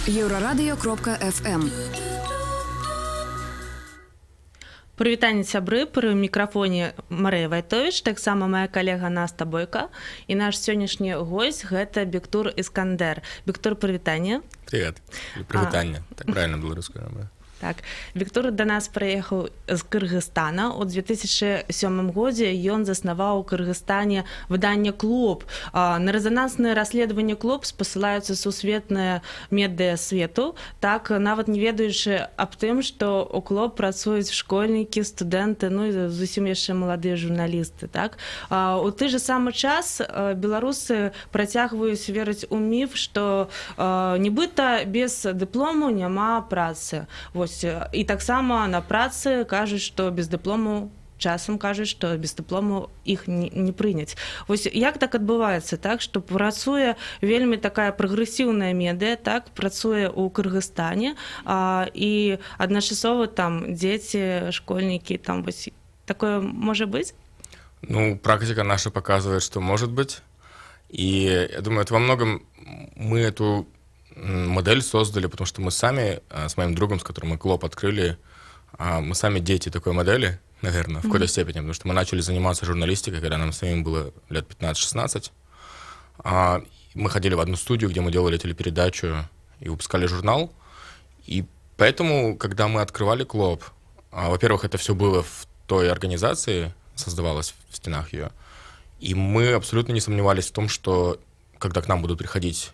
Еўрарадыё.FM. Прывітанне сябры, пры мікрафоне Марыя Вайтовіч, таксама моя калега Наста Бойко, і наш сённяшні госць гэта Бектур Искандер. Бектур, прывітанне. Привет. Прывітанне. Так правильно беларуская мова. Так, Бектур да нас прыехаў з Кыргызстана. У 2007 годзе ён заснаваў у Кыргызстане выданне «Клуб». На рэзанансныя расследаванні «Клуб» спасылаюцца сусветныя медыа свету, так нават не ведаючы аб тым, што ў «Клуб» працуюць школьнікі, студэнты, ну і зусім яшчэ маладыя журналісты. Так? У той же самы час беларусы працягваюць верыць у міф, што нібыта без дыплому няма працы. І таксама на працы кажуць, што без дыплому, часам кажуць, што без дыплому іх не прыняць. Вось як так адбываецца, так, што працуе вельмі такая прагрэсіўная медыа, так, працуе ў Кыргызстане, і адначасова там дзеці, школьнікі, там вось такое можа быць? Ну, практика наша показывает, что может быть. И я думаю, это во многом мы эту модель создали, потому что мы сами с моим другом, с которым мы «Клуб» открыли, мы сами дети такой модели, наверное, в какой-то степени, потому что мы начали заниматься журналистикой, когда нам самим было лет 15-16. Мы ходили в одну студию, где мы делали телепередачу и выпускали журнал. И поэтому, когда мы открывали «Клуб», во-первых, это все было в той организации, создавалось в стенах ее, и мы абсолютно не сомневались в том, что когда к нам будут приходить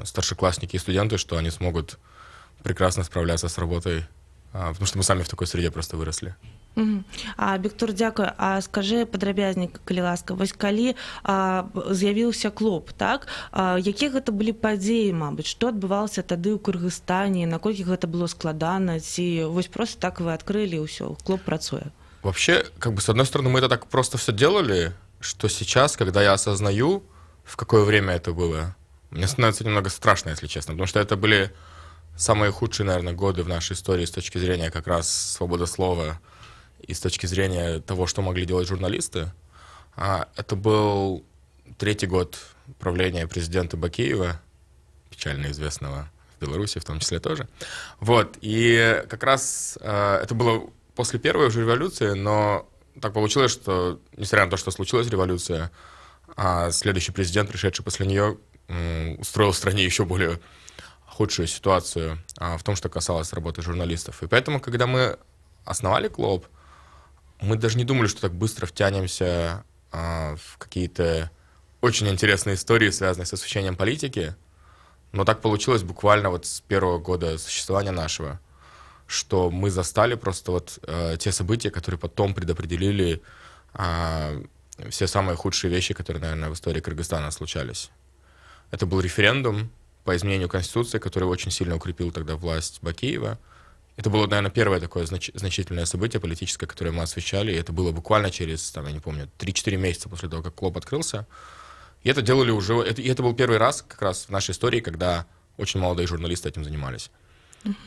старшеклассники и студенты, что они смогут прекрасно справляться с работой, потому что мы сами в такой среде просто выросли. Бектур, дзякую. Скажи падрабязней, калі ласка, вось калі з'явіўся «Клуб», так? Якія гэта былі падзеі, мабыць? Што адбывалася тады ў Кыргызстане? Наколькі гэта было складана? Ці вось просто так вы открыли и всё, «Клуб» працуе? Вообще, как бы с одной стороны, мы это так просто все делали, что сейчас, когда я осознаю, в какое время это было, мне становится немного страшно, если честно, потому что это были самые худшие, наверное, годы в нашей истории с точки зрения как раз свободы слова и с точки зрения того, что могли делать журналисты. Это был 3-й год правления президента Бакиева, печально известного в Беларуси в том числе тоже. Вот, и как раз это было после первой уже революции, но так получилось, что, несмотря на то, что случилась революция, следующий президент, пришедший после нее, устроил в стране еще более худшую ситуацию в том, что касалось работы журналистов. И поэтому, когда мы основали «Клуб», мы даже не думали, что так быстро втянемся в какие-то очень интересные истории, связанные с освещением политики. Но так получилось буквально вот с первого года существования нашего, что мы застали просто вот те события, которые потом предопределили все самые худшие вещи, которые, наверное, в истории Кыргызстана случались. Это был референдум по изменению Конституции, который очень сильно укрепил тогда власть Бакиева. Это было, наверное, первое такое значительное событие политическое, которое мы освещали. И это было буквально через, там, я не помню, 3-4 месяца после того, как «Клуб» открылся. И это делали уже... И это был первый раз как раз в нашей истории, когда очень молодые журналисты этим занимались.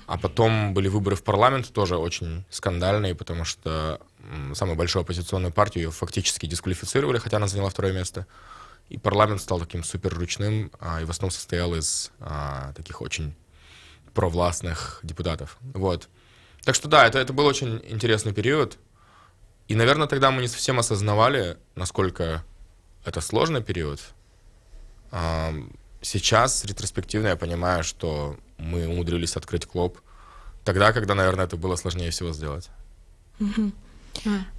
А потом были выборы в парламент, тоже очень скандальные, потому что самую большую оппозиционную партию ее фактически дисквалифицировали, хотя она заняла 2-е место. И парламент стал таким суперручным, и в основном состоял из таких очень провластных депутатов. Вот. Так что да, это был очень интересный период. И, наверное, тогда мы не совсем осознавали, насколько это сложный период. Сейчас, ретроспективно, я понимаю, что мы умудрились открыть «Клуб тогда, когда, наверное, это было сложнее всего сделать.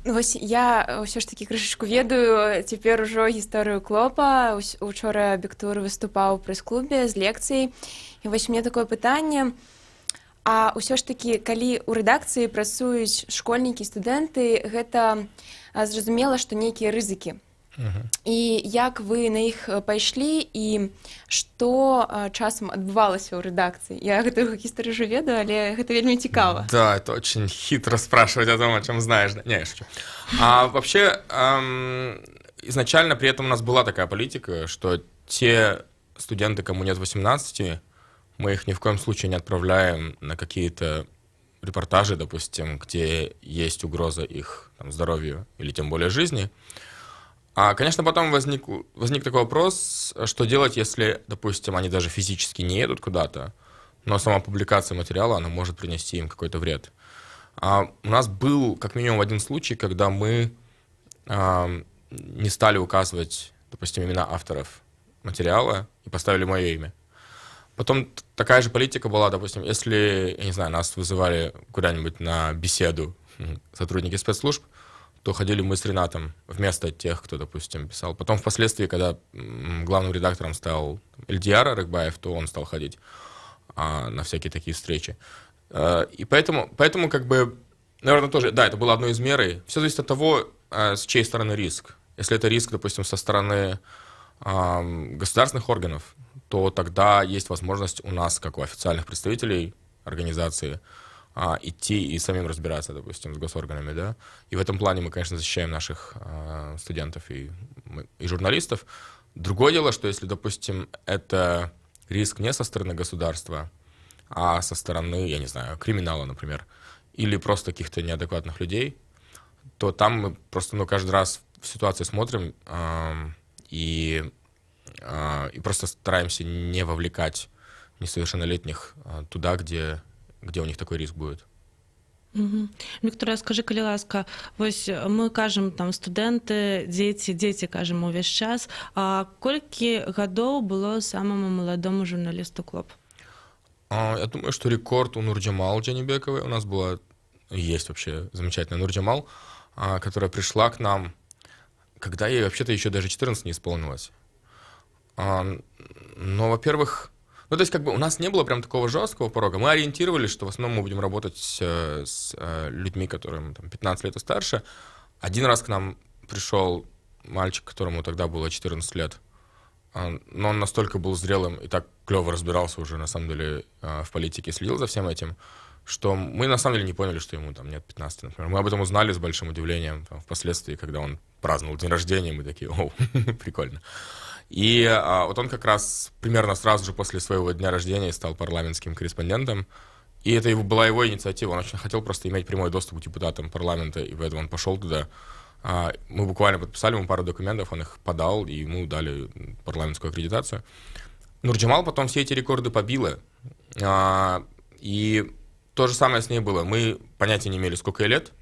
Вось я ўсё ж такі крышачку ведаю цяпер ужо гісторыю «Клуба». Учора Бектур выступаў у прэс-клубе з лекцыяй. І вось мне такое пытанне. А ўсё ж такі, калі ў рэдакцыі працуюць школьнікі, студэнты, гэта зразумела, што нейкія рызыкі. І як вы на іх пайшлі і што часам адбывалася ў рэдакцыі? Я гэтую гісторыю ўжо ведаю, але гэта вельмі цікава. Да, это очень хитро спрашивать о том, о чем знаешь. Не, я шучу. Вообще, изначально при этом у нас была такая политика, что те студенты, кому нет 18, мы их ни в коем случае не отправляем на какие-то репортажи, допустим, где есть угроза их там, здоровью или тем более жизни. Конечно, потом возник такой вопрос, что делать, если, допустим, они даже физически не едут куда-то, но сама публикация материала, она может принести им какой-то вред. У нас был как минимум один случай, когда мы не стали указывать, допустим, имена авторов материала и поставили мое имя. Потом такая же политика была, допустим, если, я не знаю, нас вызывали куда-нибудь на беседу сотрудники спецслужб, то ходили мы с Ренатом вместо тех, кто, допустим, писал. Потом впоследствии, когда главным редактором стал Эльдияр Арыкбаев, то он стал ходить на всякие такие встречи. И поэтому как бы, наверное, тоже, да, это было одной из мер. Все зависит от того, с чьей стороны риск. Если это риск, допустим, со стороны государственных органов, то тогда есть возможность у нас, как у официальных представителей организации, идти и самим разбираться, допустим, с госорганами, да. И в этом плане мы, конечно, защищаем наших студентов и журналистов. Другое дело, что если, допустим, это риск не со стороны государства, а со стороны, я не знаю, криминала, например, или просто каких-то неадекватных людей, то там мы просто, каждый раз в ситуации смотрим и просто стараемся не вовлекать несовершеннолетних туда, где у них такой риск будет. Вікторія, скажи, калі ласка, ось ми кажемо там студенти, дзеці кажемо увесь час, а колькі гадоў было самому маладому журналісту КЛОП? Я думаю, что рекорд у Нурджамал Джанибековой. У нас есть вообще замечательная Нурджамал, которая пришла к нам, когда ей вообще-то еще даже 14 не исполнилось. Но, во-первых, то есть как бы у нас не было прям такого жесткого порога. Мы ориентировались, что в основном мы будем работать с людьми, которым там 15 лет и старше. Один раз к нам пришел мальчик, которому тогда было 14 лет, но он настолько был зрелым и так клево разбирался уже, на самом деле, в политике, следил за всем этим, что мы на самом деле не поняли, что ему там нет 15, например. Мы об этом узнали с большим удивлением там, впоследствии, когда он праздновал день рождения, мы такие, о, прикольно. И вот он как раз примерно сразу же после своего дня рождения стал парламентским корреспондентом. И это была его инициатива. Он очень хотел просто иметь прямой доступ к депутатам парламента, и поэтому он пошел туда. Мы буквально подписали ему пару документов, он их подал, и ему дали парламентскую аккредитацию. Нурджамал потом все эти рекорды побила. И то же самое с ней было. Мы понятия не имели, сколько ей лет,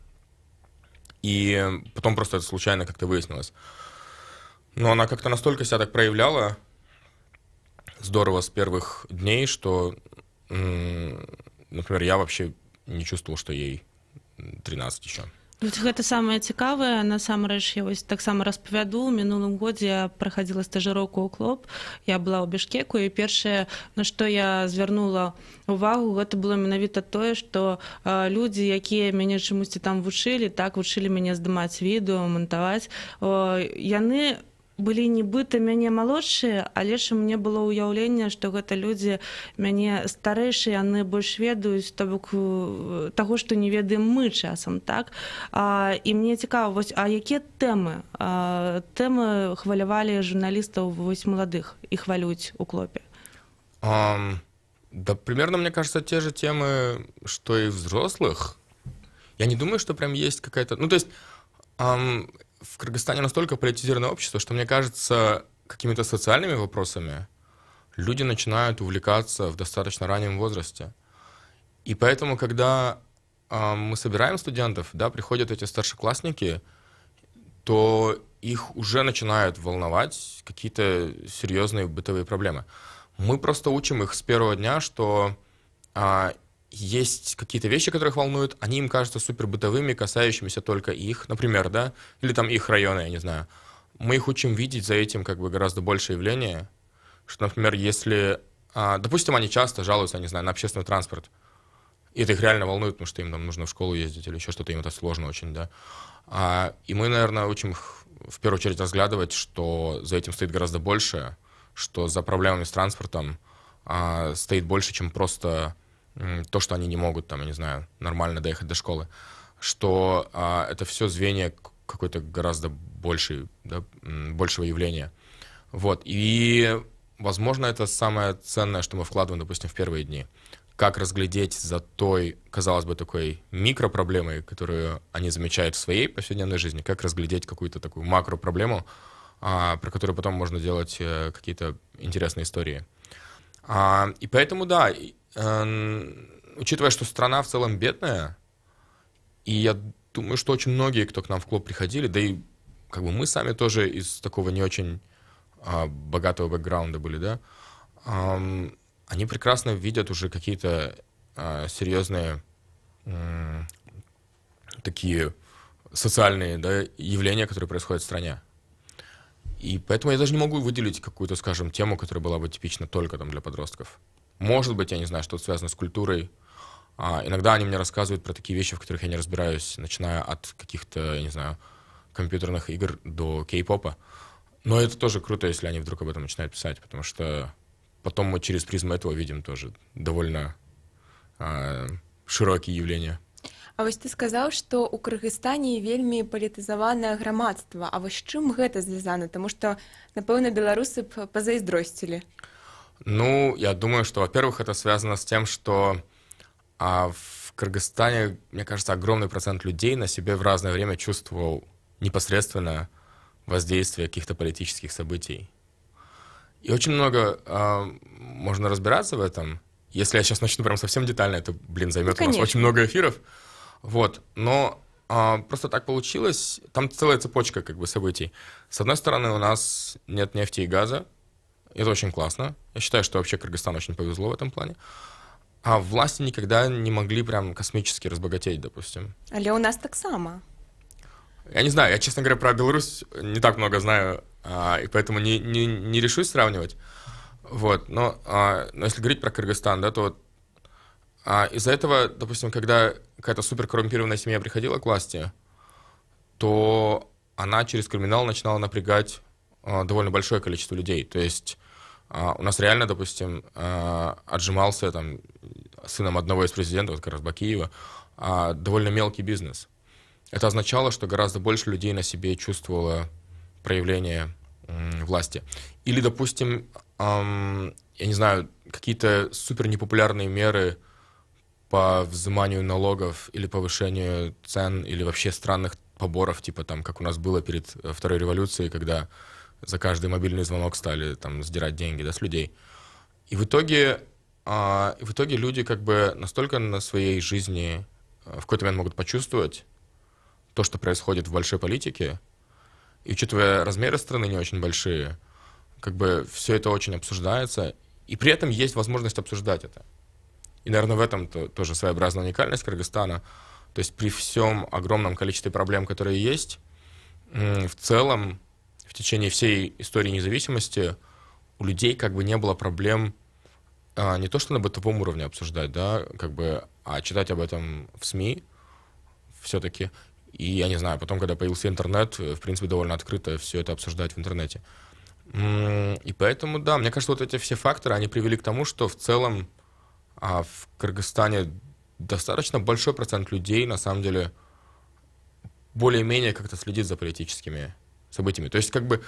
и потом просто это случайно как-то выяснилось. Но она как-то настолько себя так проявляла здорово с первых дней, что, например, я вообще не чувствовал, что ей 13 еще. Гэта самае цікавае, насамрэч, я вось таксама распавяду. У мінулым годзе я праходзіла стажыроўку ў КЛОП, я была ў Бішкеку, і першае, на што я звярнула увагу, гэта было менавіта тое, што людзі, якія мяне чамусьці там вучылі мяне здымаць відэо, монтаваць, яны былі нібыта мяне малодшыя, але ж мне было ўяўленне, што гэта людзі мяне старэйшыя, яны больш ведаюць, то бок таго, што не ведаем мы часам, так? І мне цікава, вось, а якія тэмы хвалявалі журналістаў вось маладых і хвалююць у КЛОПе? Да, примерно, мне кажется, те же темы, что и взрослых. Я не думаю, что прям есть какая-то... Ну, то есть... В Кыргызстане настолько политизированное общество, что, мне кажется, какими-то социальными вопросами люди начинают увлекаться в достаточно раннем возрасте. И поэтому, когда мы собираем студентов, да, приходят эти старшеклассники, то их уже начинают волновать какие-то серьезные бытовые проблемы. Мы просто учим их с первого дня, что есть какие-то вещи, которые их волнуют, они им кажутся супер бытовыми, касающимися только их, например, да, или там их района, я не знаю. Мы их учим видеть за этим как бы гораздо больше явления, что, например, если, допустим, они часто жалуются, я не знаю, на общественный транспорт, и это их реально волнует, потому что им там нужно в школу ездить или еще что-то, им это сложно очень, да. И мы, наверное, учим их в первую очередь разглядывать, что за этим стоит гораздо больше, что за проблемами с транспортом стоит больше, чем просто то, что они не могут, там, я не знаю, нормально доехать до школы, что это все звенья какой-то гораздо большего явления. Вот. И, возможно, это самое ценное, что мы вкладываем, допустим, в первые дни. Как разглядеть за той, казалось бы, такой микропроблемой, которую они замечают в своей повседневной жизни, как разглядеть какую-то такую макропроблему, про которую потом можно делать какие-то интересные истории. И поэтому, да, учитывая, что страна в целом бедная, и я думаю, что очень многие, кто к нам в клуб приходили, да и как бы мы сами тоже из такого не очень богатого бэкграунда были, да, они прекрасно видят уже какие-то серьезные такие социальные, да, явления, которые происходят в стране. И поэтому я даже не могу выделить какую-то, скажем, тему, которая была бы типична только там для подростков. Может быть, я не знаю, что-то связано с культурой. Иногда они мне рассказывают про такие вещи, в которых я не разбираюсь, начиная от каких-то, я не знаю, компьютерных игр до кей-попа. Но это тоже круто, если они вдруг об этом начинают писать, потому что потом мы через призму этого видим тоже довольно широкие явления. А вось ты сказаў, што ў Кыргызстане вельмі палітызаванае грамадства. А вось з чым гэта звязана? Таму што, напэўна, беларусы б пазайздросцілі. Ну, я думаю, что, во-первых, это связано с тем, что в Кыргызстане, мне кажется, огромный процент людей на себе в разное время чувствовал непосредственное воздействие каких-то политических событий. И очень много можно разбираться в этом. Если я сейчас начну прям совсем детально, это, займет у нас очень много эфиров. Вот. Но просто так получилось. Там целая цепочка как бы событий. С одной стороны, у нас нет нефти и газа. Это очень классно. Я считаю, что вообще Кыргызстану очень повезло в этом плане. А власти никогда не могли прям космически разбогатеть, допустим. Але у нас так само. Я не знаю, я, честно говоря, про Беларусь не так много знаю, и поэтому не решусь сравнивать. Вот. Но если говорить про Кыргызстан, да, то из-за этого, допустим, когда какая-то суперкоррумпированная семья приходила к власти, то она через криминал начинала напрягать довольно большое количество людей. То есть у нас реально, допустим, отжимался там сыном одного из президентов, вот как раз Бакиева, довольно мелкий бизнес. Это означало, что гораздо больше людей на себе чувствовало проявление власти. Или, допустим, я не знаю, какие-то супер непопулярные меры по взиманию налогов или повышению цен, или вообще странных поборов, типа там, как у нас было перед Второй революцией, когда за каждый мобильный звонок стали там сдирать деньги, да, с людей. И в итоге люди как бы настолько на своей жизни в какой-то момент могут почувствовать то, что происходит в большой политике, и учитывая размеры страны не очень большие, как бы все это очень обсуждается, и при этом есть возможность обсуждать это. И, наверное, в этом тоже своеобразная уникальность Кыргызстана. То есть при всем огромном количестве проблем, которые есть, в целом, в течение всей истории независимости у людей как бы не было проблем не то что на бытовом уровне обсуждать, да, как бы, а читать об этом в СМИ все-таки. И, я не знаю, потом, когда появился интернет, в принципе, довольно открыто все это обсуждать в интернете. И поэтому, да, мне кажется, вот эти все факторы, они привели к тому, что в целом в Кыргызстане достаточно большой процент людей, на самом деле, более-менее как-то следит за политическими событиями. То есть, как бы,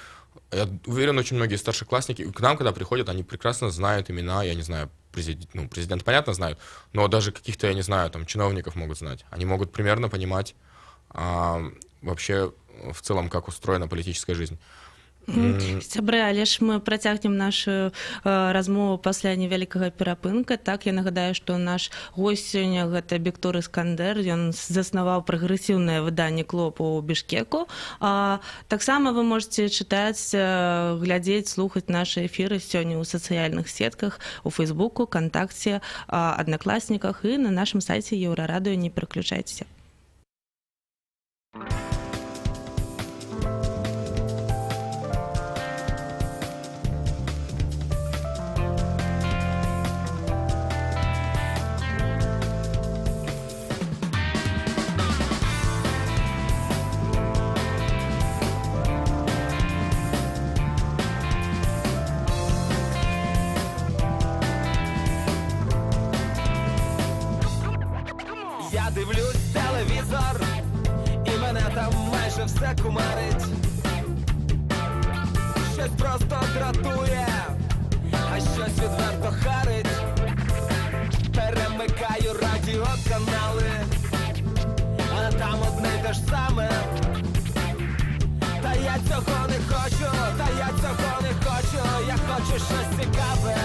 я уверен, очень многие старшеклассники к нам, когда приходят, они прекрасно знают имена, я не знаю, президент, понятно, знают, но даже каких-то, я не знаю, там, чиновников могут знать. Они могут примерно понимать вообще в целом, как устроена политическая жизнь. Сябры, але ж мы працягнем нашу размову пасля невялікага перапынка. Так, я нагадаю, што наш госць сёння гэта Бектур Искандер, ён заснаваў прагрэсіўнае выданне «Клоп» у Бішкеку. Таксама вы можете чытаць, глядзець, слухаць нашы эфіры сёння ў сацыяльных сетках, у Фейсбуку, Контакце, Аднакласніках і на нашым сайце Еўрарадыё. Не пераключайцеся. Я дивлюсь телевізор, і мене там майже все кумарить. Щось просто дратує, а щось відверто харить. Перемикаю радіоканали, а там одне й те ж саме. Та я цього не хочу, та я цього не хочу, я хочу щось цікаве.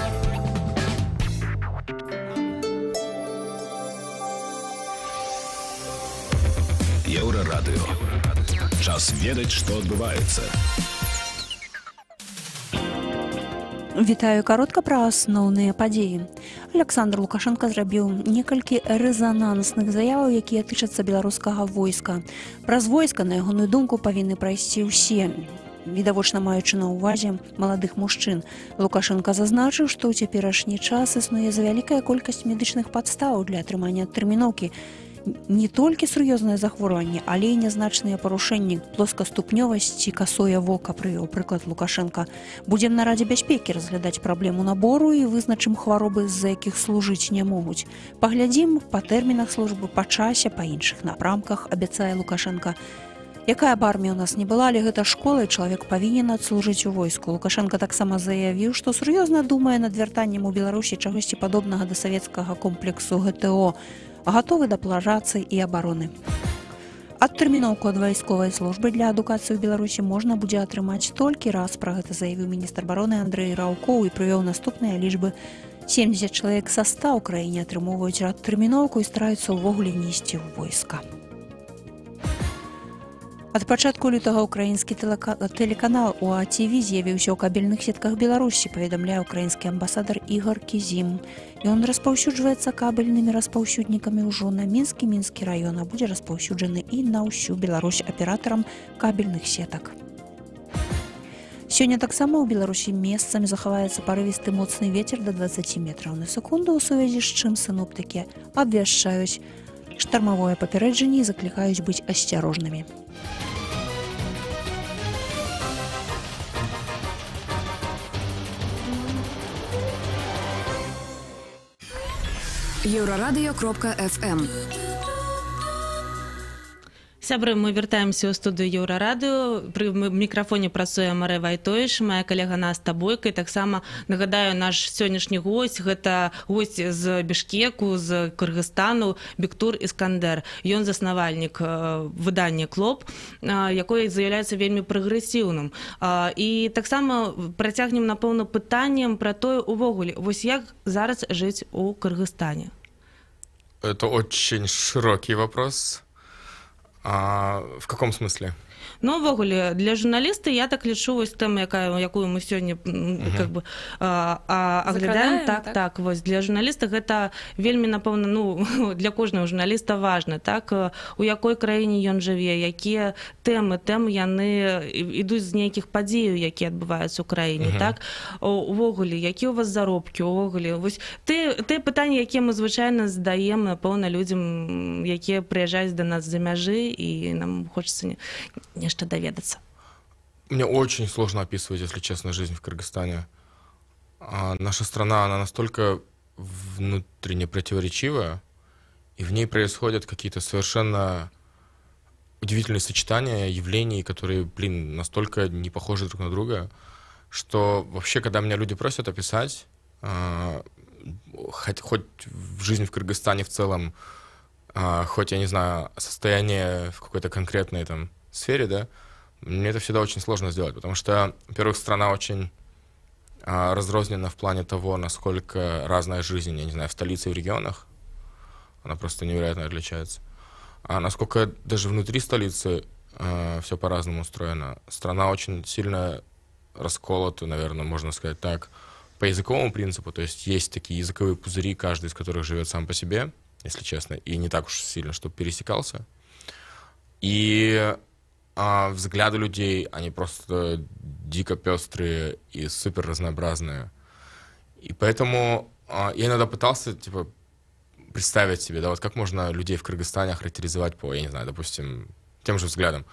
Еўрарадыё. Час ведаць, што адбываецца. Вітаю, каротка пра асноўныя падзеі. Александр Лукашенко зрабіў некалькі рэзанансных заяваў, якія тычацца беларускага войска. Праз войска, на ягоную думку, павінны прайсці ўсе, відавочна маючы на ўвазе маладых мужчын. Лукашенко зазначыў, што ў цяперашні час існуе завялікая колькасць медычных падстаў для атрымання тэрміноўкі. Не толькі сур'ёзнае захворванне, але і нязначныя парушэнні, плоскаступнёвасць і касое вока, прывёў прыклад Лукашенко. Будзем на Радзе бяспекі разглядаць праблему набору і вызначым хваробы, з-за якіх служыць не могуць. Паглядзім па тэрмінах службы, па часе, па іншых напрамках, абяцае Лукашенко. Якая б армія ў нас не была, але гэта школа, і чалавек павінен адслужыць у войску. Лукашенко таксама заявіў, што сур'ёзна думае над вяртаннем у Беларусі чагосьці падобнага да савецкага комплексу ГТО, гатовы да плажацыі і абароны. Адтэрміноўку ад вайсковай службы для адукацыі ў Беларусі можна будзе атрымаць толькі раз. Пра гэта заявіў міністр абароны Андрэй Раўкоў і прывёў наступныя лічбы. 70 чалавек са 100 ў краіне атрымоўваюць адтэрміноўку і стараюцца ўвогуле не ісці ў войска. Ад пачатку лютага украінскі тэлеканал УАТВ з'явіўся ў кабельных сетках Беларусі, паведамляе украінскі амбасадар Ігор Кізім. Ён распаўсюджваецца кабельнымі распаўсюднікамі ўжо на Мінскі раён, а будзе распаўсюджаны і на ўсю Беларусь аператарам кабельных сетак. Сёння таксама ў Беларусі месцамі захаваецца парывісты моцны вецер да 20 метраў на секунду, у сувязі з чым сіноптыкі абвяшчаюць штармавое папярэджанне і заклікаюць быць асцярожнымі. Еўрарадыё.фм. Сябры, мы вяртаемся ў студыю Еўрарадыё. Пры мікрафоне працуе Марыя Вайтовіч, моя калега Наста Бойка. І таксама нагадаю, наш сённяшні госць гэта госць з Бішкеку, з Кыргызстану, Бектур Іскандер. Ён заснавальнік выдання «Клоп», якое з'яўляецца вельмі прагрэсіўным. І таксама працягнем, напэўна, пытаннем пра тое увогуле, вось як зараз жыць у Кыргызстане. Это очень широкий вопрос. В каком смысле? Ну, увогуле, для журналіста я так лічу вось тэму, якую мы сёння как бы аглядаем. Так, вось для журналіста гэта вельмі, напэўна, ну, для кожнага журналіста важна, так, у якой краіне ён жыве, якія тэмы яны ідуць з нейкіх падзеяў, якія адбываюцца ў краіне, так, увогуле, якія у вас заробкі, увогуле, вось тыя пытанні, якія мы звычайна задаем, напэўна, людзям, якія прыязджаюць да нас з-за мяжы, і нам хочацца нечто доведаться. Мне очень сложно описывать, если честно, жизнь в Кыргызстане. Наша страна, она настолько внутренне противоречивая, и в ней происходят какие-то совершенно удивительные сочетания явлений, которые, настолько не похожи друг на друга, что вообще, когда меня люди просят описать, хоть в жизнь в Кыргызстане в целом, хоть, я не знаю, состояние в какой-то конкретной там сфере, да, мне это всегда очень сложно сделать, потому что, во-первых, страна очень разрознена в плане того, насколько разная жизнь, я не знаю, в столице и в регионах, она просто невероятно отличается. А насколько даже внутри столицы все по-разному устроено. Страна очень сильно расколота, наверное, можно сказать так, по языковому принципу, то есть такие языковые пузыри, каждый из которых живет сам по себе, если честно, и не так уж сильно, чтобы пересекался. И взгляды людей, они просто дико пестрые и супер разнообразные. И поэтому я иногда пытался, представить себе, да, вот как можно людей в Кыргызстане охарактеризовать по, я не знаю, допустим, тем же взглядом.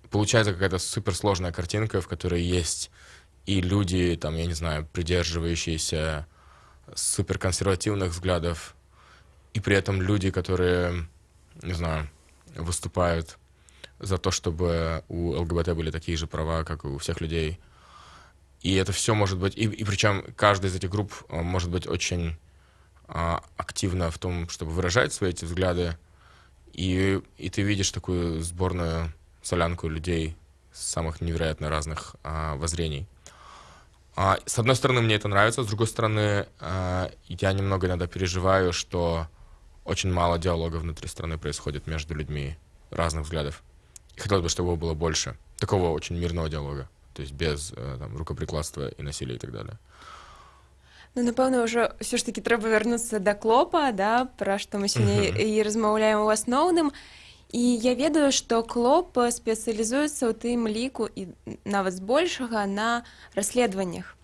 Получается какая-то суперсложная картинка, в которой есть и люди, там, я не знаю, придерживающиеся суперконсервативных взглядов, и при этом люди, которые, не знаю, выступают за то, чтобы у ЛГБТ были такие же права, как и у всех людей. И это все может быть... И причем каждая из этих групп может быть очень активна в том, чтобы выражать свои эти взгляды. И ты видишь такую сборную солянку людей самых невероятно разных воззрений. С одной стороны, мне это нравится, с другой стороны, я немного иногда переживаю, что очень мало диалога внутри страны происходит между людьми. разных взглядов. И хотелось бы, чтобы его было больше. Такого очень мирного диалога. То есть без там, рукоприкладства и насилия и так далее. Ну, напэўна, ўжо ўсё ж такі трэба вярнуцца да клопа, да, пра што мы сёння і размаўляем у асноўным. І я ведаю, што клоп спецыялізуецца ў тым ліку і нават збольшага на расследаваннях.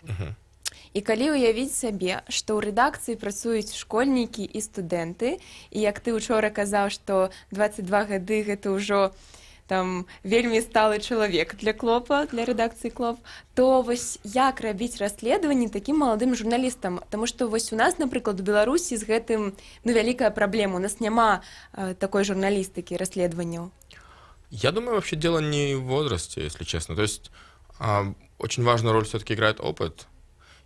І калі ўявіць сабе, што ў рэдакцыі працуюць школьнікі і студэнты, і як ты учора казаў, што 22 гады гэта ўжо там вельмі сталы чалавек для клопа, для рэдакцыі клоп, то вось як рабіць расследаванні такім маладым журналістам? Таму што вось у нас, напрыклад, у Беларусі з гэтым вялікая праблема. У нас няма такой журналістыкі, расследаванняў. Я думаю, вообще дело не в возрасте, если честно. То есть очень важную роль все-таки играет опыт.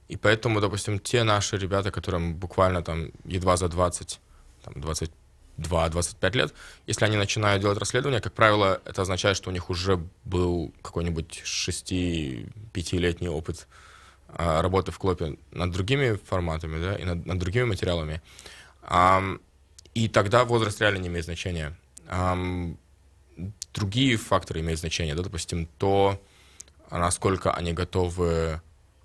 И поэтому, допустим, те наши ребята, которым буквально там едва за 20, там, 22-25 лет, если они начинают делать расследование, как правило, это означает, что у них уже был какой-нибудь 6-5-летний опыт работы в клопе над другими форматами, да, и над другими материалами. И тогда возраст реально не имеет значения. Другие факторы имеют значение, да, допустим, то, насколько они готовы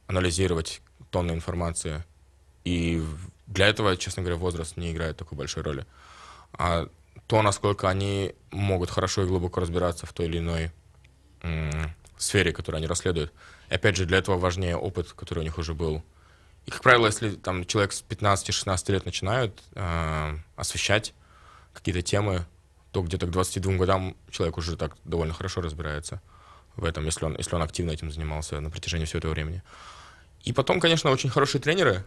анализировать тонны информации. И для этого, честно говоря, возраст не играет такой большой роли. А то, насколько они могут хорошо и глубоко разбираться в той или иной сфере, которую они расследуют. И опять же, для этого важнее опыт, который у них уже был. И, как правило, если там человек с 15-16 лет начинает освещать какие-то темы, то где-то к 22 годам человек уже так довольно хорошо разбирается в этом, если он активно этим занимался на протяжении всего этого времени. И потом, конечно, очень хорошие тренеры.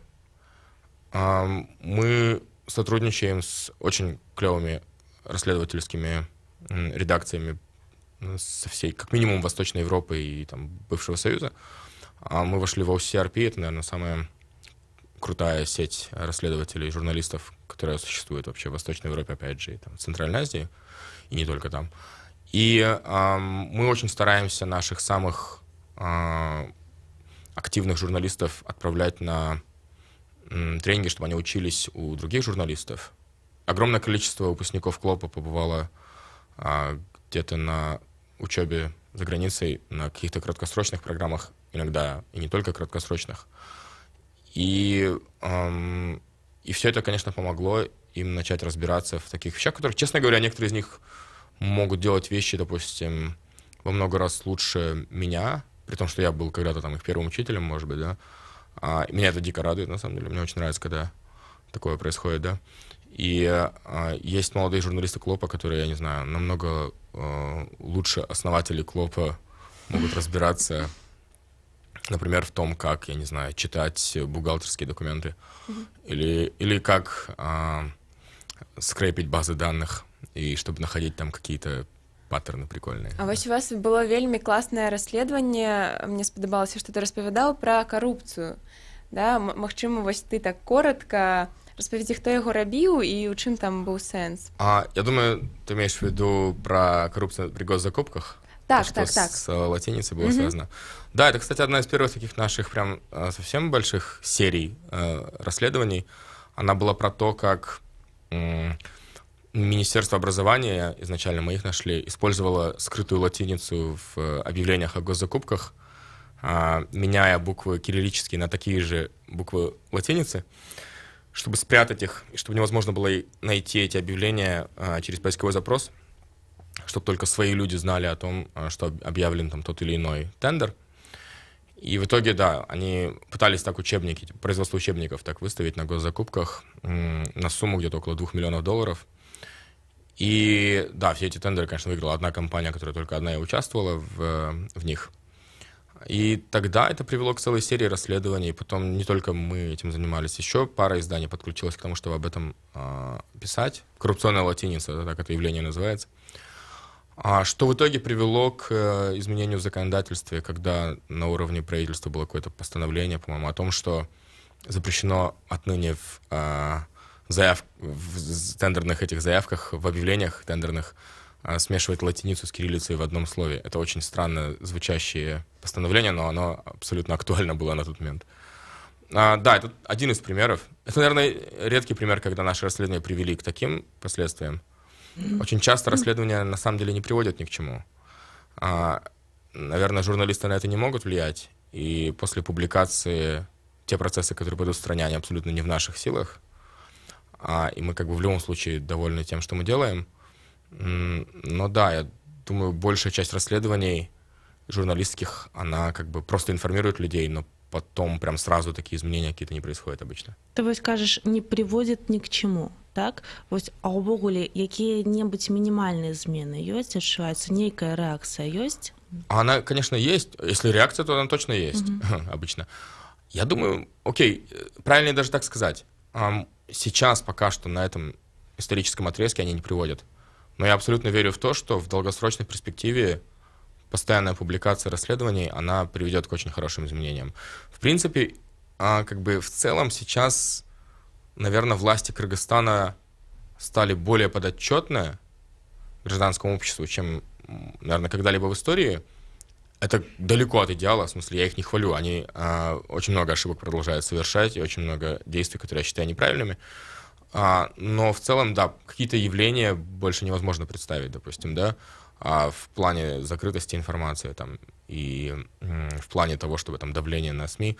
Мы сотрудничаем с очень клевыми расследовательскими редакциями со всей, как минимум, Восточной Европы и там, бывшего Союза. Мы вошли в OCRP, это, наверное, самая крутая сеть расследователей и журналистов, которая существует вообще в Восточной Европе, опять же, и там, в Центральной Азии, и не только там. И мы очень стараемся наших самых активных журналистов отправлять на тренинги, чтобы они учились у других журналистов. Огромное количество выпускников клопа побывало где-то на учебе за границей, на каких-то краткосрочных программах, иногда и не только краткосрочных. И все это, конечно, помогло им начать разбираться в таких вещах, которых, честно говоря, некоторые из них могут делать вещи, допустим, во много раз лучше меня, при том, что я был когда-то там их первым учителем, может быть, да. Меня это дико радует, на самом деле. Мне очень нравится, когда такое происходит, да. И есть молодые журналисты клопа, которые, я не знаю, намного лучше основателей клопа могут разбираться, например, в том, как, я не знаю, читать бухгалтерские документы или как скрепить базы данных, и чтобы находить там какие-то паттерны прикольные. А вось у вас было вельмі класнае расследаванне, мне спадабалася, што ты распавядаў пра карупцыю. Да? Магчыма, вось ты так коротко распавядзі, хто яго рабіў і ў чым там был сэнс. Я думаю, ты имеешь в виду про коррупцию при госзакупках? Так. С латиницей было связано. Да, это, кстати, одна из первых таких наших прям совсем больших серий расследований. Она была про то, как Министерство образования, изначально мы их нашли, использовало скрытую латиницу в объявлениях о госзакупках, меняя буквы кириллические на такие же буквы латиницы, чтобы спрятать их, и чтобы невозможно было найти эти объявления через поисковой запрос, чтобы только свои люди знали о том, что объявлен там тот или иной тендер. И в итоге, да, они пытались так учебники, производство учебников так выставить на госзакупках на сумму где-то около $2 миллионов. И да, все эти тендеры, конечно, выиграла одна компания, которая только одна и участвовала в них. И тогда это привело к целой серии расследований. Потом не только мы этим занимались, еще пара изданий подключилась к тому, чтобы об этом писать. Коррупционная латиница, так это явление называется. Что в итоге привело к изменению в законодательстве, когда на уровне правительства было какое-то постановление, по-моему, о том, что запрещено отныне в тендерных этих заявках, в объявлениях тендерных смешивать латиницу с кириллицей в одном слове. Это очень странно звучащее постановление, но оно абсолютно актуально было на тот момент. Да, это один из примеров. Это, наверное, редкий пример, когда наши расследования привели к таким последствиям. Очень часто расследования на самом деле не приводят ни к чему. Наверное, журналисты на это не могут влиять, и после публикации те процессы, которые пойдут в стране, они абсолютно не в наших силах, и мы как бы в любом случае довольны тем, что мы делаем. Но да, я думаю, большая часть расследований журналистских, она как бы просто информирует людей, но потом прям сразу такие изменения какие-то не происходят обычно. Ты вось кажаш, не приводит ни к чему, так? Вось, а ўвогуле, якія-небудзь мінімальныя змены ёсць, адчуваецца, нейкая рэакцыя ёсць? Она, конечно, есть. Если реакция, то она точно есть, обычно. Я думаю, окей, правильнее даже так сказать. Сейчас пока что на этом историческом отрезке они не приводят. Но я абсолютно верю в то, что в долгосрочной перспективе постоянная публикация расследований, она приведет к очень хорошим изменениям. В принципе, как бы в целом сейчас, наверное, власти Кыргызстана стали более подотчетны гражданскому обществу, чем, наверное, когда-либо в истории. Это далеко от идеала, в смысле, я их не хвалю. Они очень много ошибок продолжают совершать, и очень много действий, которые я считаю неправильными. Но в целом, да, какие-то явления больше невозможно представить, допустим, да, в плане закрытости информации там, и в плане того, чтобы там давление на СМИ,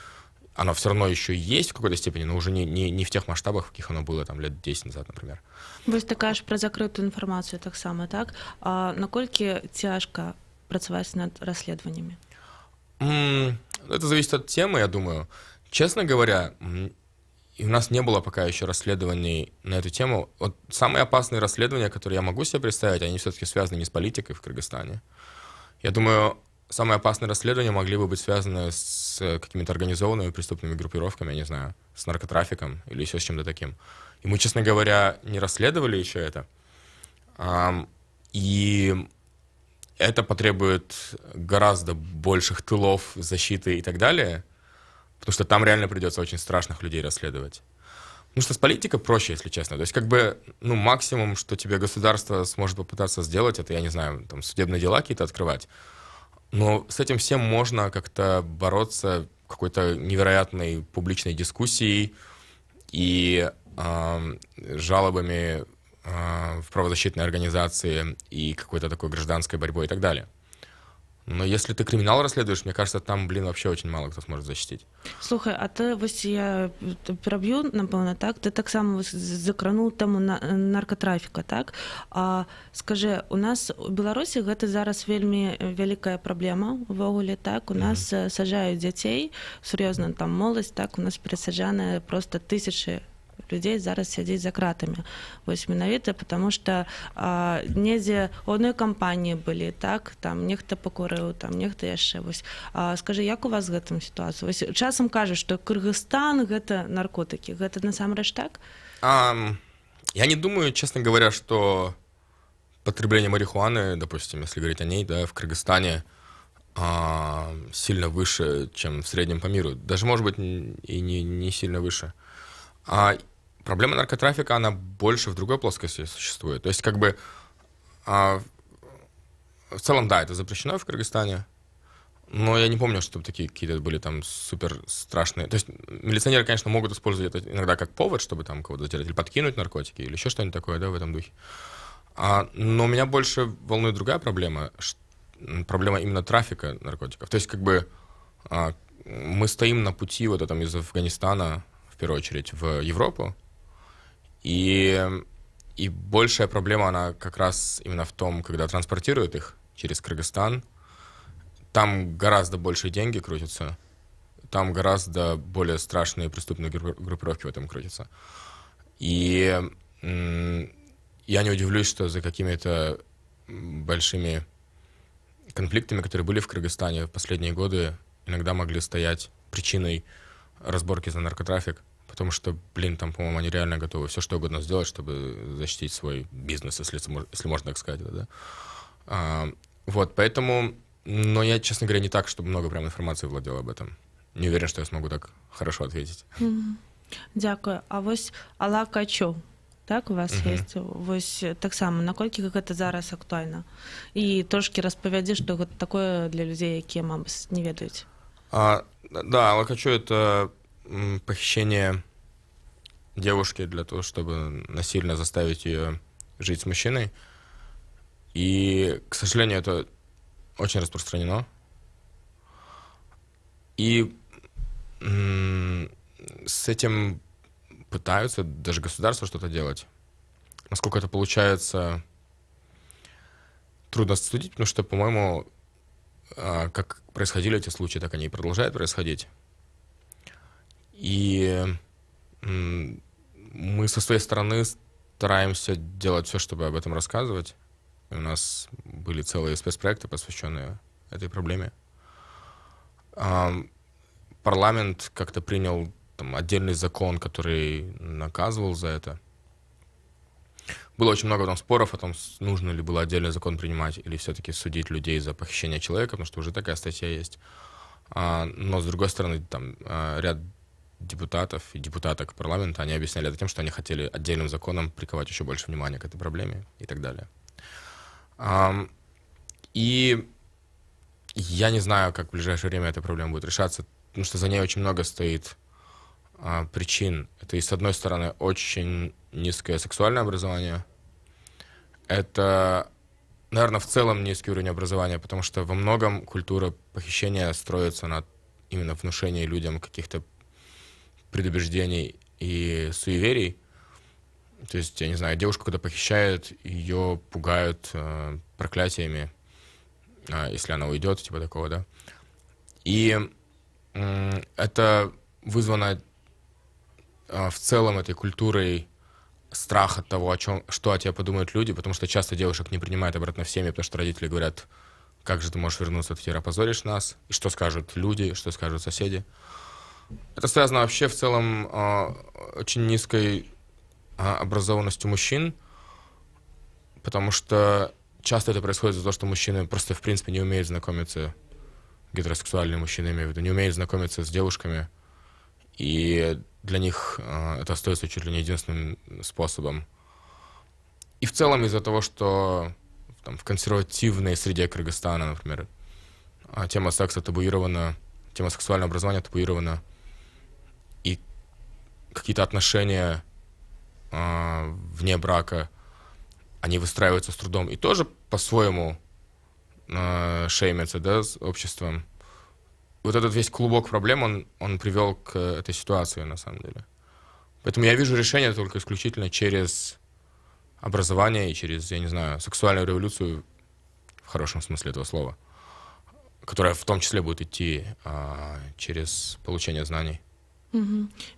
оно все равно еще есть в какой-то степени, но уже не в тех масштабах, в каких оно было там лет 10 назад, например. Вось ты кажаш пра закрытую інфармацыю таксама, так? А наколькі цяжка працаваць над расследаваннямі? Это зависит от темы, я думаю. Честно говоря, и у нас не было пока еще расследований на эту тему. Вот самые опасные расследования, которые я могу себе представить, они все-таки связаны не с политикой в Кыргызстане. Я думаю, самые опасные расследования могли бы быть связаны с какими-то организованными преступными группировками, я не знаю, с наркотрафиком или еще с чем-то таким. И мы, честно говоря, не расследовали еще это. И это потребует гораздо больших тылов, защиты и так далее, потому что там реально придется очень страшных людей расследовать. Потому что с политикой проще, если честно. То есть как бы, максимум, что тебе государство сможет попытаться сделать, это, я не знаю, там, судебные дела какие-то открывать. Но с этим всем можно как-то бороться какой-то невероятной публичной дискуссией и жалобами в правозащитные организации и какой-то такой гражданской борьбой и так далее. Но если ты криминал расследуешь, мне кажется, там, вообще очень мало кто сможет защитить. Слухай, а ты, вось я пераб'ю, напэўна, так? Ты таксама закрануў тэму наркотрафіка, так? А скажы, у нас у Беларусі гэта зараз вельмі вялікая праблема увогуле, так? У нас саджаюць дзяцей, сур'ёзна, там моладзь, так? У нас перасаджаныя просто тысячы людей зараз сядзець за кратамі. Вось менавіта, потому что недзе у одной кампаніі былі, так, там нехта пакурыў, там нехта яшчэ. Вось скажы, як у вас з гэтым сітуацыя? Вось часам кажуць, што Кыргызстан гэта наркотыкі. Гэта насамрэч так? Я не думаю, честно говоря, что потребление марихуаны, допустим, если говорить о ней, да, в Кыргызстане сильно выше, чем в среднем по миру. Даже, может быть, и не сильно выше. Проблема наркотрафика, она больше в другой плоскости существует. То есть, как бы, в целом, да, это запрещено в Кыргызстане, но я не помню, чтобы такие какие-то были там супер страшные. То есть, милиционеры, конечно, могут использовать это иногда как повод, чтобы там кого-то затерять, или подкинуть наркотики, или еще что-нибудь такое, да, в этом духе. Но меня больше волнует другая проблема, проблема именно трафика наркотиков. То есть, как бы, мы стоим на пути вот этом из Афганистана, в первую очередь, в Европу. И большая проблема, она как раз именно в том, когда транспортируют их через Кыргызстан. Там гораздо больше деньги крутятся. Там гораздо более страшные преступные группировки в этом крутятся. И я не удивлюсь, что за какими-то большими конфликтами, которые были в Кыргызстане в последние годы, иногда могли стоять причиной разборки за наркотрафик, потому что, там, по-моему, они реально готовы все что угодно сделать, чтобы защитить свой бизнес, если можно так сказать, да. Вот, поэтому, но я, честно говоря, не так, чтобы много прям информации владел об этом. Не уверен, что я смогу так хорошо ответить. Дякую. А вось Алла Качоў, так, у вас есть? Вось таксама, наколькі гэта зараз актуальна? І трошки распавядзі, што гэта такое для людзей, якія, мабыць, не ведаюць. Да, Алла Качоў — это похищение девушки для того, чтобы насильно заставить ее жить с мужчиной. И, к сожалению, это очень распространено. И с этим пытаются даже государство что-то делать. Насколько это получается, трудно судить, потому что, по-моему, как происходили эти случаи, так они и продолжают происходить. И мы со своей стороны стараемся делать все, чтобы об этом рассказывать. И у нас были целые спецпроекты, посвященные этой проблеме. Парламент как-то принял там отдельный закон, который наказывал за это. Было очень много там споров о том, нужно ли было отдельный закон принимать или все-таки судить людей за похищение человека, потому что уже такая статья есть. Но, с другой стороны, там ряд депутатов и депутаток парламента, они объясняли это тем, что они хотели отдельным законом приковать еще больше внимания к этой проблеме и так далее. И я не знаю, как в ближайшее время эта проблема будет решаться, потому что за ней очень много стоит причин. Это, и с одной стороны, очень низкое сексуальное образование. Это, наверное, в целом низкий уровень образования, потому что во многом культура похищения строится на именно внушении людям каких-то предубеждений и суеверий. То есть, я не знаю, девушку, когда похищают, ее пугают проклятиями, если она уйдет, типа такого, да. И это вызвано в целом этой культурой страх от того, что о тебе подумают люди, потому что часто девушек не принимают обратно в семьи, потому что родители говорят, как же ты можешь вернуться, ты теперь опозоришь нас, и что скажут люди, что скажут соседи. Это связано вообще в целом очень низкой образованностью мужчин, потому что часто это происходит из-за того, что мужчины просто в принципе не умеют знакомиться, гетеросексуальные мужчины, имею в виду, не умеют знакомиться с девушками, и для них это остается чуть ли не единственным способом. И в целом из-за того, что там, в консервативной среде Кыргызстана, например, тема секса табуирована, тема сексуального образования табуирована, и какие-то отношения вне брака, они выстраиваются с трудом и тоже по-своему шеймятся, да, с обществом. Вот этот весь клубок проблем, он привел к этой ситуации, на самом деле. Поэтому я вижу решение только исключительно через образование и через, я не знаю, сексуальную революцию, в хорошем смысле этого слова, которая в том числе будет идти через получение знаний.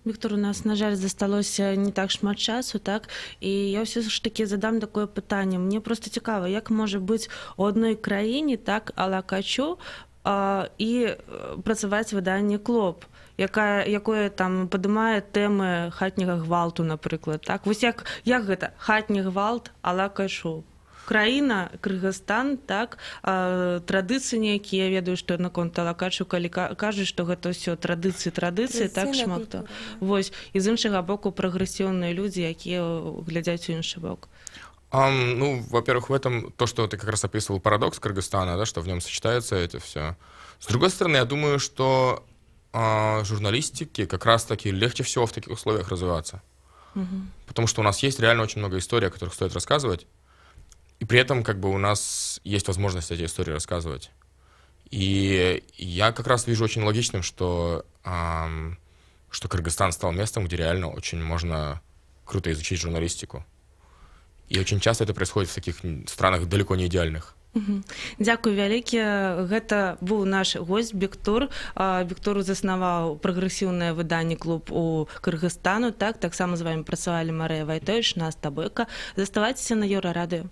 Віктор, у нас, на жаль, засталося не так шмат часу, так? І я все ж таки задам таке питання. Мені просто цікаво, як може бути у одній країні, так, а-ла Качу, і працювати видання «Клоп», якое там піднімає теми хатнього гвалту, наприклад, так? Ось як це? Хатній гвалт а-ла Качу. Краіна, Кыргызстан, так, традыцыі, якія я ведаю, што наконт Алакачу, калі кажуць, што гэта ўсё традыцыі, так шмат хто. Вось, і з іншага боку прагрэсіўныя людзі, якія глядзяць у іншы бок. Ну, во-первых, в этом то, что ты как раз описывал парадокс Кыргызстана, да, что в нем сочетается это все. С другой стороны, я думаю, что журналистике как раз-таки легче всего в таких условиях развиваться. Потому что у нас есть реально очень много историй, о которых стоит рассказывать. И при этом как бы у нас есть возможность эти истории рассказывать. И я как раз вижу очень логичным, что Кыргызстан стал местом, где реально очень можно круто изучить журналистику. И очень часто это происходит в таких странах далеко не идеальных. Дзякуй вялікі. Гэта быў наш гость Бектур. Бектур заснаваў прагрэсіўнае выданне «Клуб» у Кыргызстану. Таксама з вами працавалі Марыя Вайтовіч, Наста Бойка. Заставайцеся на Еўрарадыё.